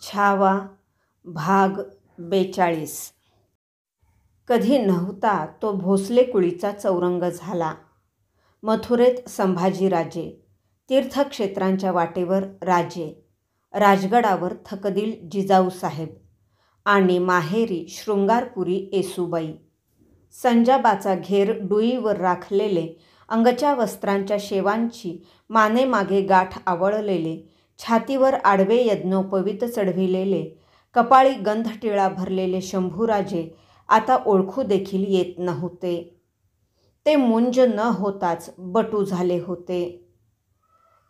छावा भाग 42. कधी नव्हता तो भोसले कुळीचा चौरंग झाला. मथुरेत संभाजीराजे, तीर्थक्षेत्रांच्या वाटेवर राजे, राजगडावर थकदिल जिजाऊसाहेब आणि माहेरी शृंगारपुरी येसूबाई. संजाबाचा घेर डुईवर राखलेले, अंगच्या वस्त्रांच्या शेवांची मानेमागे गाठ आवळलेले, छातीवर आडवे यज्ञोपवीत चढविलेले, कपाळी गंधटिळा भरलेले शंभूराजे आता ओळखू देखील येत नव्हते. ते मुंज न होताच बटू झाले होते.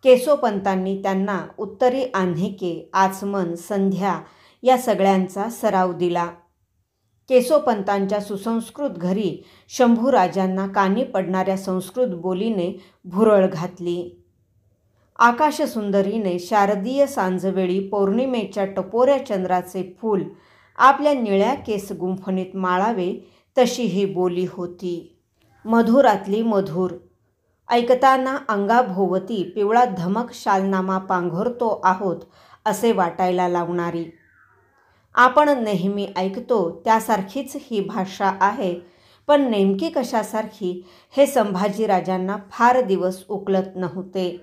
केशोपंतांनी त्यांना उत्तरी आन्हिके, आचमन, संध्या या सगळ्यांचा सराव दिला. केशोपंतांच्या सुसंस्कृत घरी शंभूराजांना कानी पडणाऱ्या संस्कृत बोलीने भुरळ घातली. आकाशसुंदरीने शारदीय सांजवेळी पौर्णिमेच्या टपोऱ्या चंद्राचे फूल आपल्या निळ्या केस गुंफणीत माळावे तशी ही बोली होती. मधुरातली मधुर, ऐकताना अंगाभोवती पिवळा धमक शालनामा पांघरतो आहोत असे वाटायला लावणारी. आपण नेहमी ऐकतो त्यासारखीच ही भाषा आहे, पण नेमकी कशासारखी हे संभाजीराजांना फार दिवस उकलत नव्हते.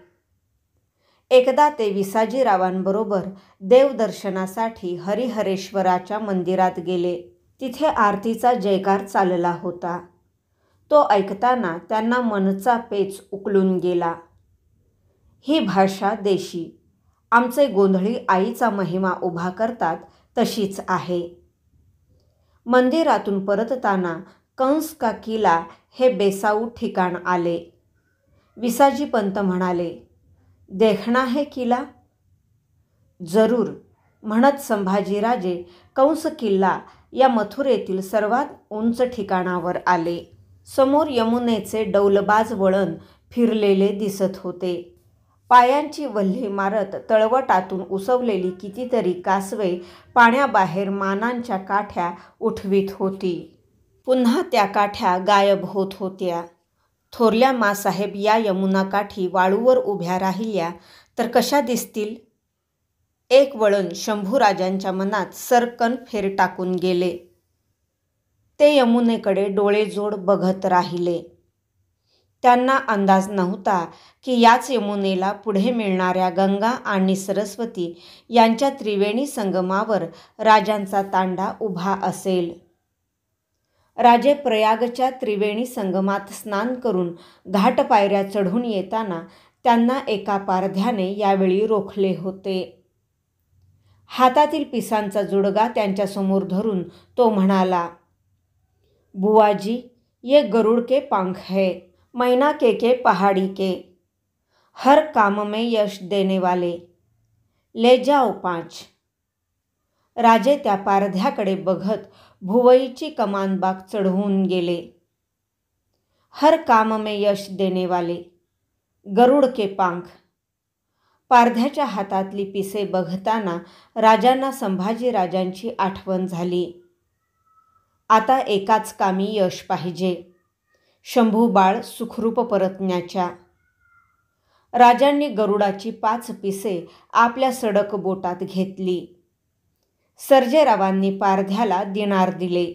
एकदा ते विसाजीरावांबरोबर देवदर्शनासाठी हरिहरेश्वराच्या मंदिरात गेले. तिथे आरतीचा जयकार चालला होता. तो ऐकताना त्यांना मनचा पेच उकलून गेला. ही भाषा देशी, आमचे गोंधळी आईचा महिमा उभा करतात तशीच आहे. मंदिरातून परतताना कंस का किला हे बेसाऊ ठिकाण आले. विसाजीपंत म्हणाले, देखना है किला? जरूर म्हणत संभाजीराजे कंस किल्ला या मथुरेतील सर्वात उंच ठिकाणावर आले. समोर यमुनेचे डौलबाज वळण फिरलेले दिसत होते. पायांची वल्ही मारत तळवटातून उसवलेली कितीतरी कासवे पाण्याबाहेर मानांच्या काठ्या उठवीत होती. पुन्हा त्या काठ्या गायब होत होत्या. थोरल्या मासाहेब या यमुनाकाठी वाळूवर उभ्या राहिल्या तर कशा दिसतील? एक वळण शंभूराजांच्या मनात सरकन फेर टाकून गेले. ते यमुनेकडे डोळेजोड बघत राहिले. त्यांना अंदाज नव्हता की याच यमुनेला पुढे मिळणाऱ्या गंगा आणि सरस्वती यांच्या त्रिवेणी संगमावर राजांचा तांडा उभा असेल. राजे प्रयागच्या त्रिवेणी संगमात स्नान करून घाटपायऱ्या चढून येताना त्यांना एका पारध्याने यावेळी रोखले होते. हातातील पिसांचा जुडगा त्यांच्यासमोर धरून तो म्हणाला, बुवाजी, ये गरुड़ के पंख है, मैना के पहाड़ी के, हर काम में यश देने वाले, ले जाओ 5. राजे त्या पारध्याकडे बघत भुवईची कमानबाग चढवून गेले. हर काम में यश देने वाले, गरुड़ के पंख. पारध्याच्या हातातली पिसे बघताना राजांना संभाजीराजांची आठवण झाली. आता एकाच कामी यश पाहिजे, शंभूबाळ सुखरूप परतण्याच्या. राजांनी गरुडाची 5 पिसे आपल्या सडक बोटात घेतली. सर्जेरावांनी पारध्याला दिनार दिले.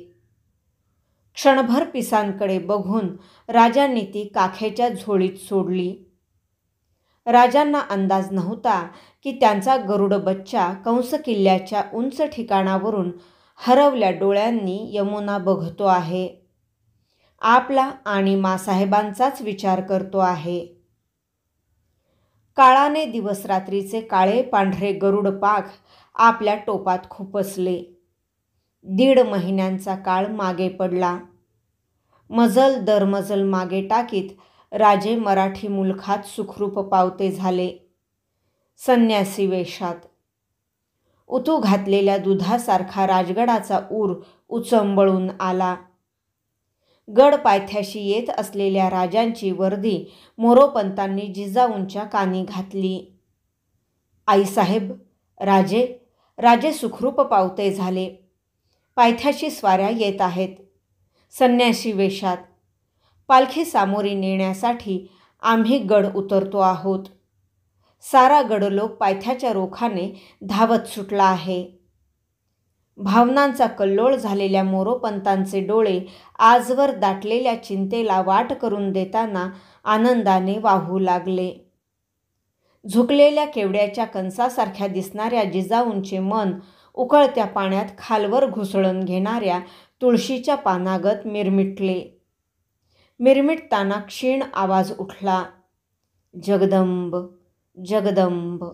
क्षणभर पिसांकडे बघून राजांनी ती काखेच्या झोळीत सोडली. राजांना अंदाज नव्हता की त्यांचा गरुड बच्चा कंस किल्ल्याच्या उंच ठिकाणावरून हरवल्या डोळ्यांनी यमुना बघतो आहे. आपला आणि मासाहेबांचाच विचार करतो आहे. काळाने दिवसरात्रीचे काळे पांढरे गरुड पाख आपल्या टोपात खुपसले. 1.5 महिन्यांचा काळ मागे पडला. मजल दर मजल मागे टाकीत राजे मराठी मुलखात सुखरूप पावते झाले. संन्यासी वेशात उतू घातलेल्या दुधासारखा राजगडाचा ऊर उचंबळून आला. गड पायथ्याशी येत असलेल्या राजांची वर्दी मोरोपंतांनी जिजाऊंच्या कानी घातली. आईसाहेब, राजे राजे सुखरूप पावते झाले. पायथ्याशी स्वाऱ्या येत आहेत. संन्यासी वेशात पालखी सामोरी नेण्यासाठी आम्ही गड उतरतो आहोत. सारा गडलोक पायथ्याच्या रोखाने धावत सुटला आहे. भावनांचा कल्लोळ झालेल्या मोरोपंतांचे डोळे आजवर दाटलेल्या चिंतेला वाट करून देताना आनंदाने वाहू लागले. झुकलेल्या केवड्याच्या कंसासारख्या दिसणाऱ्या जिजाऊंचे मन उकळत्या पाण्यात खालवर घुसळून घेणाऱ्या तुळशीच्या पानागत मिरमिटले. मिरमिटताना क्षीण आवाज उठला, जगदंब जगदंब.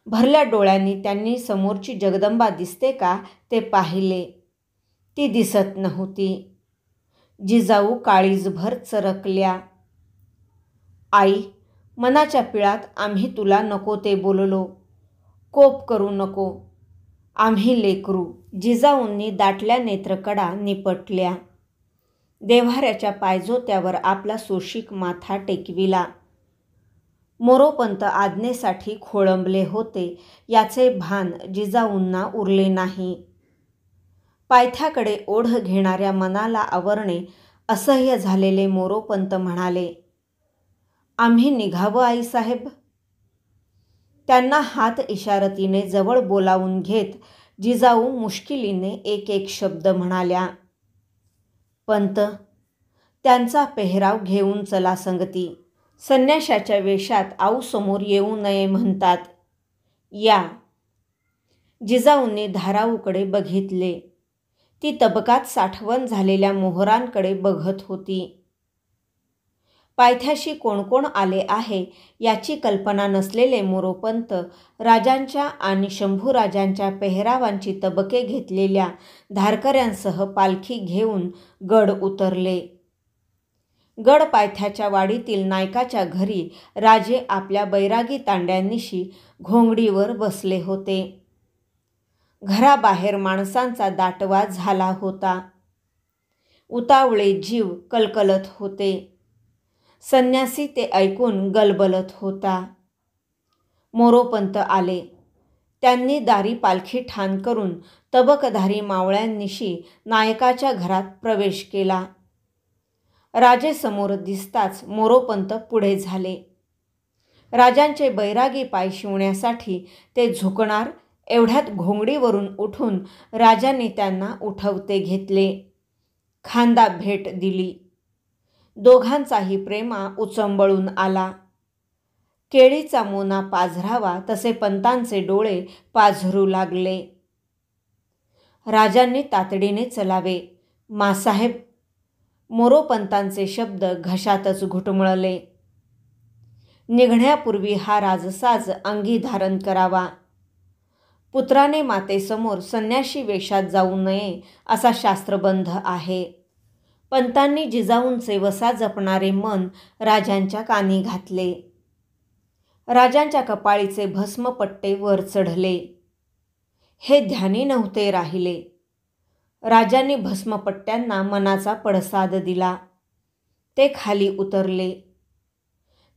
भरल्या डोळ्यांनी त्यांनी समोरची जगदंबा दिसते का ते पाहिले. ती दिसत नव्हती. जिजाऊ काळीजभर चरकल्या. आई, मनाच्या पिळात आम्ही तुला नको ते बोललो. कोप करू नको, आम्ही लेकरू. जिजाऊंनी दाटल्या नेत्रकडा निपटल्या. देव्हाऱ्याच्या पायजोत्यावर आपला सोशिक माथा टेकविला. मोरोपंत आज्ञेसाठी खोळंबले होते याचे भान जिजाऊंना उरले नाही. पायथ्याकडे ओढ घेणाऱ्या मनाला आवरणे असह्य झालेले मोरोपंत म्हणाले, आम्ही निघावं आईसाहेब. त्यांना हात इशारतीने जवळ बोलावून घेत जिजाऊ मुश्किलीने एक एक शब्द म्हणाल्या. पंत, त्यांचा पेहराव घेऊन चला संगती. संन्याशाच्या वेशात आऊसमोर येऊ नये म्हणतात. या. जिजाऊंनी धाराऊकडे बघितले. ती तबकात साठवण झालेल्या मोहरांकडे बघत होती. पायथ्याशी कोण कोण आले आहे याची कल्पना नसलेले मोरोपंत राजांच्या आणि शंभूराजांच्या पेहरावांची तबके घेतलेल्या धारकऱ्यांसह पालखी घेऊन गड उतरले. गड पायथ्याच्या वाडीतील नायकाच्या घरी राजे आपल्या बैरागी तांड्यांनिशी घोंगडीवर बसले होते. घराबाहेर माणसांचा दाटवा झाला होता. उतावळे जीव कलकलत होते. संन्यासी ते ऐकून गलबलत होता. मोरोपंत आले. त्यांनी दारी पालखी ठाण करून तबकधारी मावळ्यांनिशी नायकाच्या घरात प्रवेश केला. राजे समोर दिसताच मोरोपंत पुढे झाले. राजांचे बैरागी पाय शिवण्यासाठी ते झुकणार एवढ्यात घोंगडीवरून उठून राजांनी त्यांना उठवते घेतले. खांदा भेट दिली. दोघांचाही प्रेमा उचंबळून आला. केळीचा मोना पाझरावा तसे पंतांचे डोळे पाझरू लागले. राजांनी तातडीने चलावे. मासाहेब. मोरोपंतांचे शब्द घशातच घुटमळले. निघण्यापूर्वी हा राजसाज अंगी धारण करावा. पुत्राने मातेसमोर संन्याशी वेशात जाऊ नये असा शास्त्रबंध आहे. पंतांनी जिजाऊंचे वसा जपणारे मन राजांच्या कानी घातले. राजांच्या कपाळीचे भस्मपट्टे वर चढले. हे ध्यानी नव्हते राहिले. राजांनी भस्मपट्ट्यांना मनाचा पडसाद दिला. ते खाली उतरले.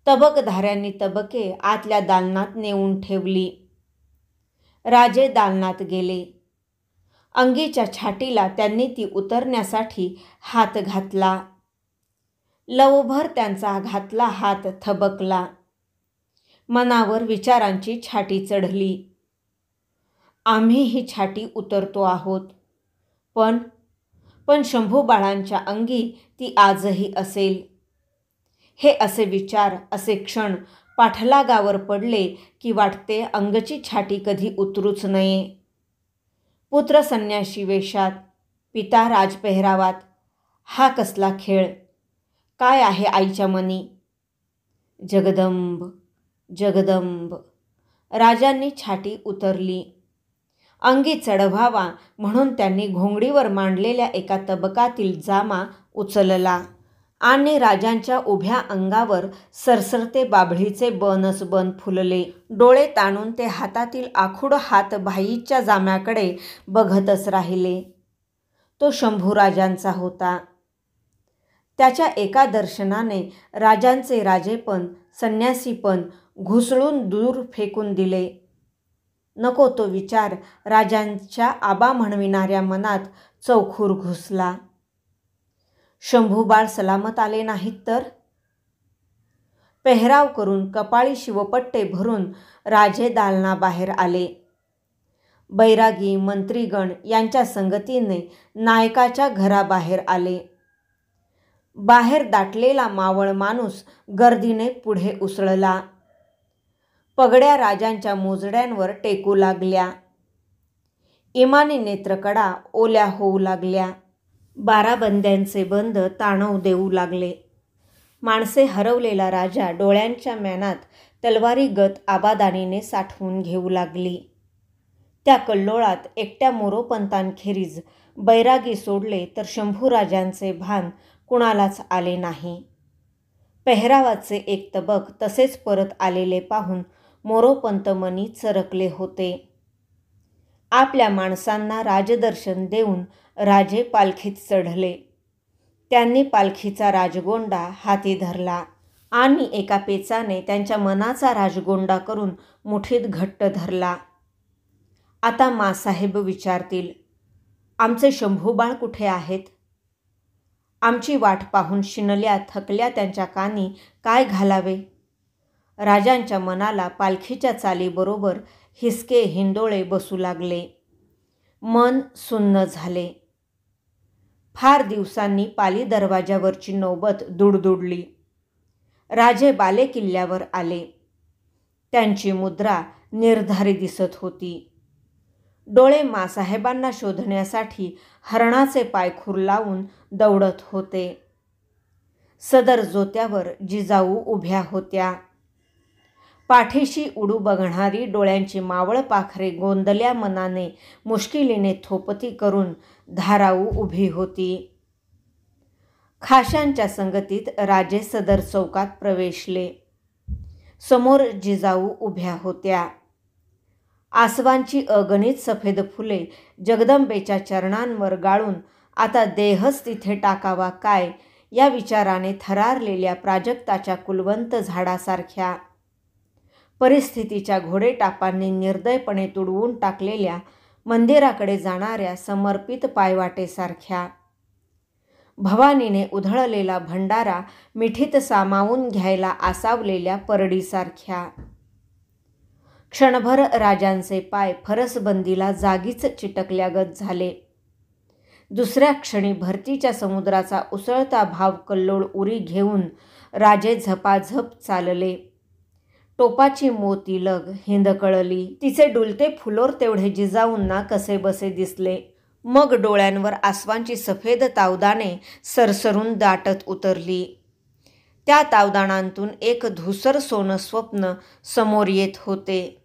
तबकधाऱ्यांनी तबके आतल्या दालनात नेऊन ठेवली. राजे दालनात गेले. अंगीच्या छाटीला त्यांनी ती उतरण्यासाठी हात घातला. लवभर त्यांचा घातला हात थबकला. मनावर विचारांची छाटी चढली. आम्ही ही छाटी उतरतो आहोत. पण शंभूबाळांच्या अंगी ती आजही असेल. हे असे विचार, असे क्षण पाठलागावर पडले की वाटते अंगची छाटी कधी उतरूच नये. पुत्र संन्याशी वेशात, पिता राजपेहरावात. हा कसला खेळ? काय आहे आईच्या मनी? जगदंब जगदंब. राजांनी छाटी उतरली. अंगी चढवावा म्हणून त्यांनी घोंगडीवर मांडलेल्या एका तबकातील जामा उचलला आणि राजांच्या उभ्या अंगावर सरसरते बाभळीचे बनच बन फुलले. डोळे ताणून ते हातातील आखूड हात भाईच्या जाम्याकडे बघतच राहिले. तो शंभूराजांचा होता. त्याच्या एका दर्शनाने राजांचे राजेपण, संन्यासीपण घुसळून दूर फेकून दिले. नको तो विचार राजांच्या आबा म्हणविणाऱ्या मनात चौखूर घुसला. शंभूबाळ सलामत आले नाहीत तर? पेहराव करून कपाळी शिवपट्टे भरून राजे दालनाबाहेर आले. बैरागी मंत्रीगण यांच्या संगतीने नायकाच्या घराबाहेर आले. बाहेर दाटलेला मावळ माणूस गर्दीने पुढे उसळला. पगड्या राजांच्या मोजड्यांवर टेकू लागल्या. इमानी नेत्रकडा ओल्या होऊ लागल्या. बाराबंद्यांचे बंद ताणव देऊ लागले. माणसे हरवलेला राजा डोळ्यांच्या म्यानात तलवारीगत आबादानीने साठवून घेऊ लागली. त्या कल्लोळात एकट्या मोरोपंतांखेरीज बैरागी सोडले तर शंभूराजांचे भान कुणालाच आले नाही. पेहरावाचे एक तबक तसेच परत आलेले पाहून मोरोपंत मनी चरकले होते. आपल्या माणसांना राजदर्शन देऊन राजे पालखीत चढले. त्यांनी पालखीचा राजगोंडा हाती धरला आणि एका पेचाने त्यांच्या मनाचा राजगोंडा करून मुठीत घट्ट धरला. आता मासाहेब विचारतील, आमचे शंभूबाळ कुठे आहेत? आमची वाट पाहून शिनल्या थकल्या त्यांच्या कानी काय घालावे? राजांच्या मनाला पालखीच्या चालीबरोबर हिसके हिंदोळे बसू लागले. मन सुन्न झाले. फार दिवसांनी पाली दरवाजावरची नौबत दुडदुडली. राजे बालेकिल्ल्यावर आले. त्यांची मुद्रा निर्धारी दिसत होती. डोळे मासाहेबांना शोधण्यासाठी हरणाचे पायखूर लावून दौडत होते. सदर जोत्यावर जिजाऊ उभ्या होत्या. पाठीशी उडू बघणारी डोळ्यांची मावळ पाखरे गोंदल्या मनाने मुश्किलीने थोपती करून धाराऊ उभी होती. खाशांच्या संगतीत राजे सदर चौकात प्रवेशले. समोर जिजाऊ उभ्या होत्या. आसवांची अगणित सफेद फुले जगदंबेच्या चरणांवर गाळून आता देहच तिथे टाकावा काय या विचाराने थरारलेल्या प्राजक्ताच्या कुलवंत झाडासारख्या, परिस्थितीच्या घोडेटापांनी निर्दयपणे तुडवून टाकलेल्या मंदिराकडे जाणाऱ्या समर्पित पायवाटेसारख्या, भवानीने उधळलेला भंडारा मिठीत सामावून घ्यायला आसावलेल्या परडीसारख्या. क्षणभर राजांचे पाय फरसबंदीला जागीच चिटकल्यागत झाले. दुसऱ्या क्षणी भरतीच्या समुद्राचा उसळता भाव कल्लोळ उरी घेऊन राजे झपाझप चालले. टोपाची मोतीलग हिंदकळली. तिचे डुलते फुलोर तेवढे जिजाऊंना कसेबसे दिसले. मग डोळ्यांवर आसवांची सफेद तावदाने सरसरून दाटत उतरली. त्या तावदाणांतून एक धुसर सोनं स्वप्न समोर येत होते.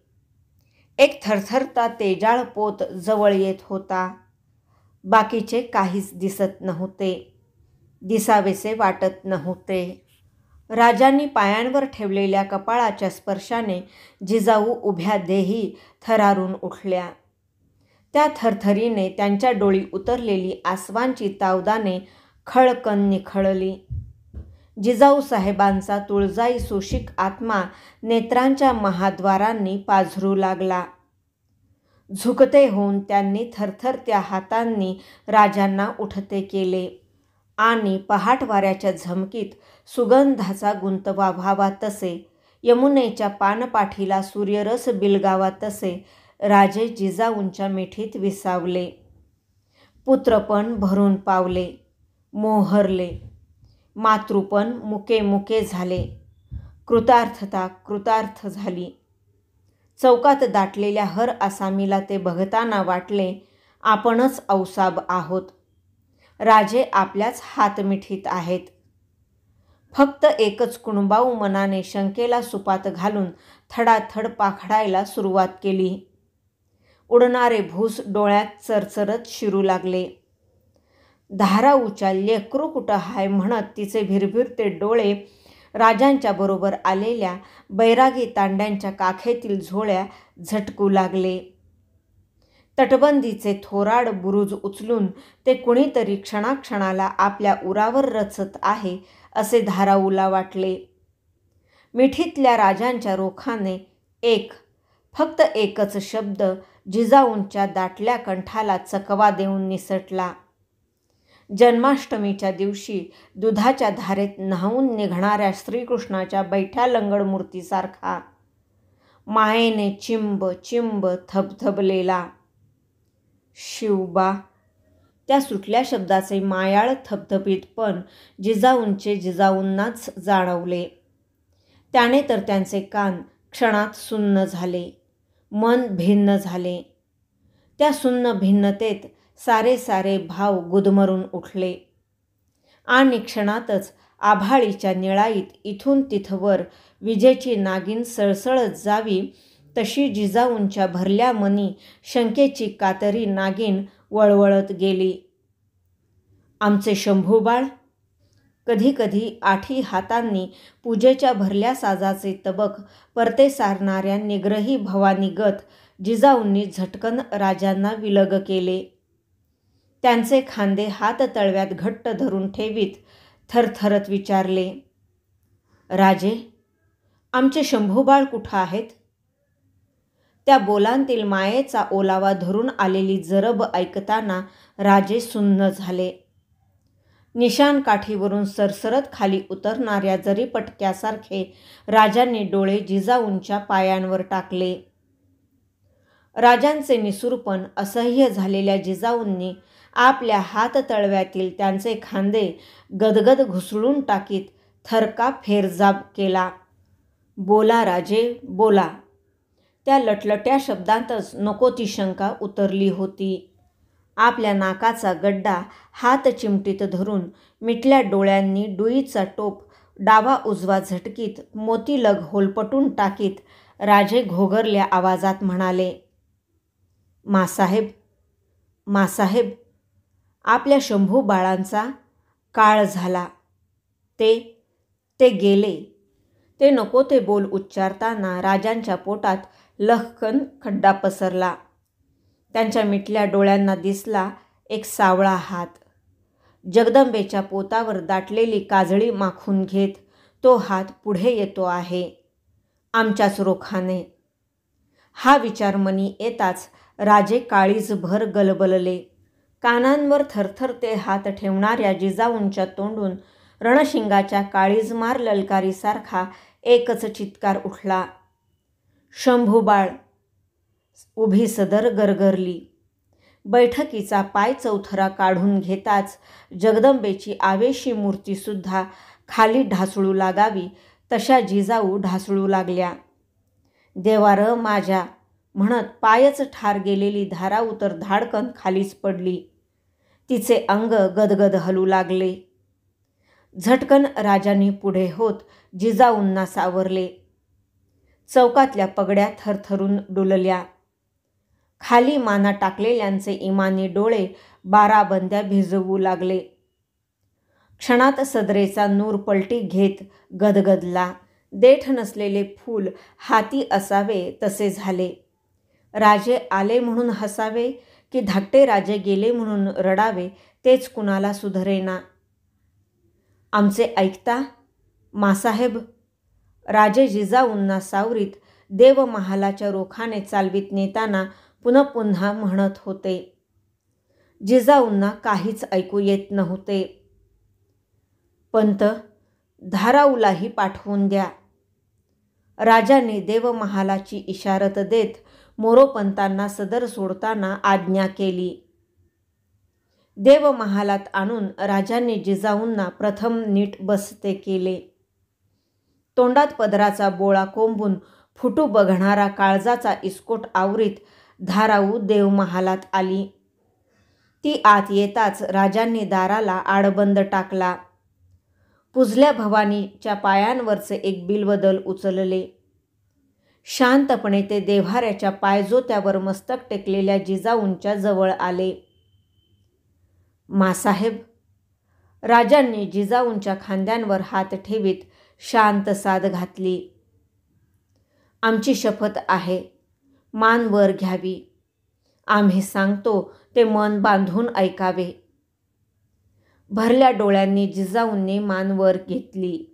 एक थरथरता तेजाळ पोत जवळ येत होता. बाकीचे काहीच दिसत नव्हते, दिसावेसे वाटत नव्हते. राजांनी पायांवर ठेवलेल्या कपाळाच्या स्पर्शाने जिजाऊ उभ्या देही थरारून उठल्या. त्या थरथरीने त्यांच्या डोळी उतरलेली आसवांची तावदाने खळकन निखळली. जिजाऊ साहेबांचा तुळजाई सुशिक आत्मा नेत्रांच्या महाद्वारांनी पाझरू लागला. झुकते होऊन त्यांनी थरथरत्या हातांनी राजांना उठते केले आणि पहाट वाऱ्याच्या झमकीत सुगंधाचा गुंतवा व्हावा तसे, यमुनेच्या पानपाठीला सूर्यरस बिलगावा तसे राजे जिजाऊंच्या मिठीत विसावले. पुत्रपण भरून पावले, मोहरले. मातृपण मुके मुके झाले. कृतार्थता कृतार्थ झाली. चौकात दाटलेल्या हर आसामीला ते बघताना वाटले, आपणच औसाब आहोत. राजे आपल्याच हातमिठीत आहेत. फक्त एकच कुणबाऊ मनाने शंकेला सुपात घालून थडाथड पाखडायला सुरुवात केली. उडणारे भूस डोळ्यात चरचरत शिरू लागले. धाराऊच्या लेकरू कुठं हाय म्हणत तिचे भिरभिरते डोळे राजांच्या बरोबर आलेल्या बैरागी तांड्यांच्या काखेतील झोळ्या झटकू लागले. तटबंदीचे थोराड बुरुज उचलून ते कुणीतरी क्षणाक्षणाला आपल्या उरावर रचत आहे असे धाराऊला वाटले. मिठीतल्या राजांच्या रोखाने फक्त एकच शब्द जिजाऊंच्या दाटल्या कंठाला चकवा देऊन निसटला. जन्माष्टमीच्या दिवशी दुधाच्या धारेत न्हावून निघणाऱ्या श्रीकृष्णाच्या बैठ्या लंगड मूर्तीसारखा मायेने चिंब चिंब थबथबलेला शिवबा. त्या सुटल्या शब्दाचे मायाळ थपथपीतपण जिजाऊंचे जिजाऊंनाच जाणवले. त्याने तर त्यांचे कान क्षणात सुन्न झाले, मन भिन्न झाले. त्या सुन्न भिन्नतेत सारे सारे भाव गुदमरून उठले आणि क्षणातच आभाळीच्या निळाईत इथून तिथवर विजेची नागिन सळसळत जावी तशी जिजाऊंच्या भरल्या मनी शंकेची कातरी नागिन वळवळत गेली. आमचे शंभूबाळ. कधी कधी आठी हातांनी पूजेच्या भरल्या साजाचे तबक परते सारणाऱ्या निग्रही भवानीगत जिजाऊंनी झटकन राजांना विलग केले. त्यांचे खांदे हात तळव्यात घट्ट धरून ठेवीत थरथरत विचारले, राजे, आमचे शंभूबाळ कुठं आहेत? त्या बोलांतील मायेचा ओलावा धरून आलेली जरब ऐकताना राजे सुन्न झाले. निशाण काठीवरून सरसरत खाली उतरणाऱ्या जरीपटक्यासारखे राजांनी डोळे जिजाऊंच्या पायांवर टाकले. राजांचे निसूरपण असह्य झालेल्या जिजाऊंनी आपल्या हाततळव्यातील त्यांचे खांदे गदगद घुसळून टाकीत थरकाप फेरजाब केला. बोला राजे, बोला. त्या लटलट्या शब्दांतच नको ती शंका उतरली होती. आपल्या नाकाचा गड्डा हात चिमटीत धरून मिटल्या डोळ्यांनी डुईचा टोप डावा उजवा झटकीत मोतीलग होलपटून टाकीत राजे घोगरल्या आवाजात म्हणाले, मासाहेब, मासाहेब, आपल्या शंभू बाळांचा काळ झाला. ते गेले. ते नको ते बोल उच्चारताना राजांच्या पोटात लखकन खड्डा पसरला. त्यांच्या मिटल्या डोळ्यांना दिसला एक सावळा हात. जगदंबेच्या पोतावर दाटलेली काजळी माखून घेत तो हात पुढे येतो आहे, आमच्याच रोखाने. हा विचार मनी येताच राजे काळीजभर गलबलले. कानांवर थरथरते हात ठेवणाऱ्या जिजाऊंच्या तोंडून रणशिंगाच्या काळीजमार ललकारीसारखा एकच चित्कार उठला, शंभूबाळ. उभी सदर गरगरली. बैठकीचा पाय चौथरा काढून घेताच जगदंबेची आवेशी मूर्तीसुद्धा खाली ढासळू लागावी तशा जिजाऊ ढासळू लागल्या. देवार माझ्या म्हणत पायच ठार गेलेली धाराऊ तर धाडकन खालीच पडली. तिचे अंग गदगद हलू लागले. झटकन राजांनी पुढे होत जिजाऊंना सावरले. चौकातल्या पगड्या थरथरून डुलल्या. खाली माना टाकलेल्यांचे इमानी डोळे बाराबंद्या भिजवू लागले. क्षणात सदरेचा नूर पलटी घेत गदगदला. देठ नसलेले फूल हाती असावे तसे झाले. राजे आले म्हणून हसावे की धाकटे राजे गेले म्हणून रडावे तेच कुणाला सुधरेना. आमचे ऐकता मासाहेब. राजे जिजाऊंना सावरीत देवमहालाच्या रोखाने चालवीत नेताना पुन्हा म्हणत होते. जिजाऊंना काहीच ऐकू येत नव्हते. पंत, धाराऊलाही पाठवून द्या. राजांनी देवमहालाची इशारत देत मोरोपंतांना सदर सोडताना आज्ञा केली. देवमहालात आणून राजांनी जिजाऊंना प्रथम नीट बसते केले. तोंडात पदराचा बोळा कोंबून फुटू बघणारा काळजाचा इस्कोट आवरीत धाराऊ देवमहालात आली. ती आत येताच राजांनी दाराला आडबंद टाकला. पुजल्या भवानीच्या पायांवरचे एक बिल्वदल उचलले. शांतपणे ते देव्हाऱ्याच्या पायजोत्यावर मस्तक टेकलेल्या जिजाऊंच्या जवळ आले. मासाहेब. राजांनी जिजाऊंच्या खांद्यांवर हात ठेवीत शांत साद घातली. आमची शपथ आहे, मान वर घ्यावी. आम्ही सांगतो ते मन बांधून ऐकावे. भरल्या डोळ्यांनी जिजाऊंनी मान वर घेतली.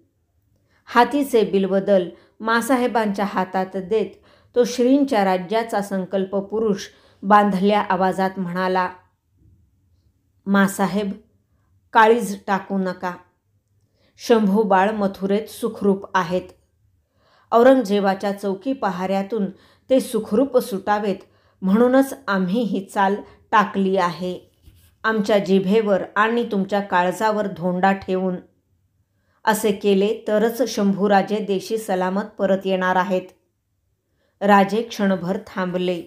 हातीचे बिल्वदल मासाहेबांच्या हातात देत तो श्रींच्या राज्याचा संकल्प पुरुष बांधल्या आवाजात म्हणाला, मासाहेब, काळीज टाकू नका. शंभू बाळ मथुरेत सुखरूप आहेत. औरंगजेबाच्या चौकी पहाऱ्यातून ते सुखरूप सुटावेत म्हणूनच आम्ही ही चाल टाकली आहे. आमच्या जिभेवर आणि तुमच्या काळजावर धोंडा ठेवून. असे केले तरच शंभूराजे देशी सलामत परत येणार आहेत. राजे क्षणभर थांबले.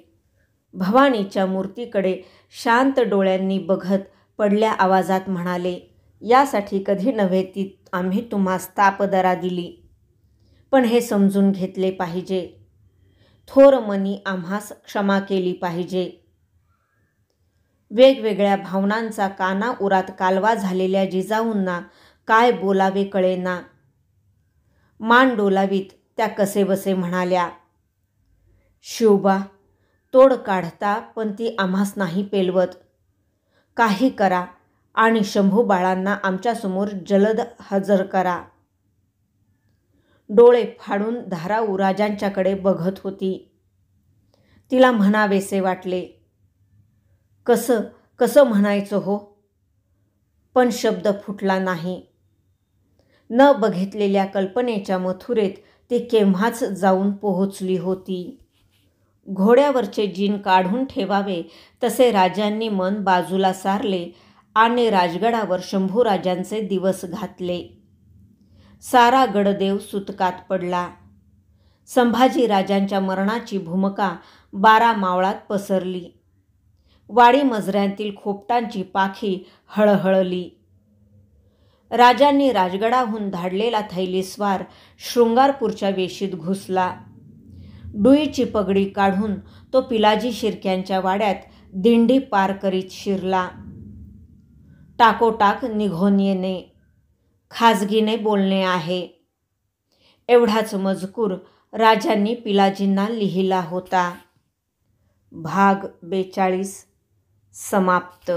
भवानीच्या मूर्तीकडे शांत डोळ्यांनी बघत पडल्या आवाजात म्हणाले, यासाठी कधी नव्हे ती आम्ही तुम्हास तापदरा दिली. पण हे समजून घेतले पाहिजे. थोर मनी आम्हास क्षमा केली पाहिजे. वेगवेगळ्या भावनांचा काना उरात कालवा झालेल्या जिजाऊंना काय बोलावे कळेना. मान डोलावीत त्या कसेबसे म्हणाल्या, शिवबा, तोड काढता पण ती आम्हास नाही पेलवत. काही करा आणि शंभू बाळांना आमच्यासमोर जलद हजर करा. डोळे फाडून धाराऊ राजांच्याकडे बघत होती. तिला म्हणावेसे वाटले, कसं म्हणायचं हो, पण शब्द फुटला नाही. न बघितलेल्या कल्पनेच्या मथुरेत ती केव्हाच जाऊन पोहोचली होती. घोड्यावरचे जीन काढून ठेवावे तसे राजांनी मन बाजूला सारले आणि राजगडावर शंभूराजांचे दिवस घातले. सारा गडदेव सुतकात पडला. संभाजीराजांच्या मरणाची भूमिका 12 मावळात पसरली. वाडी मजऱ्यांतील खोपटांची पाखी हळहळली. राजांनी राजगडाहून धाडलेला थैलीस्वार शृंगारपूरच्या वेशीत घुसला. डुईची पगडी काढून तो पिलाजी शिर्क्यांच्या वाड्यात दिंडी पार करीत शिरला. टाकोटाक निघून येणे, खाजगीने बोलणे आहे, एवढाच मजकूर राजांनी पिलाजींना लिहिला होता. भाग 42 समाप्त.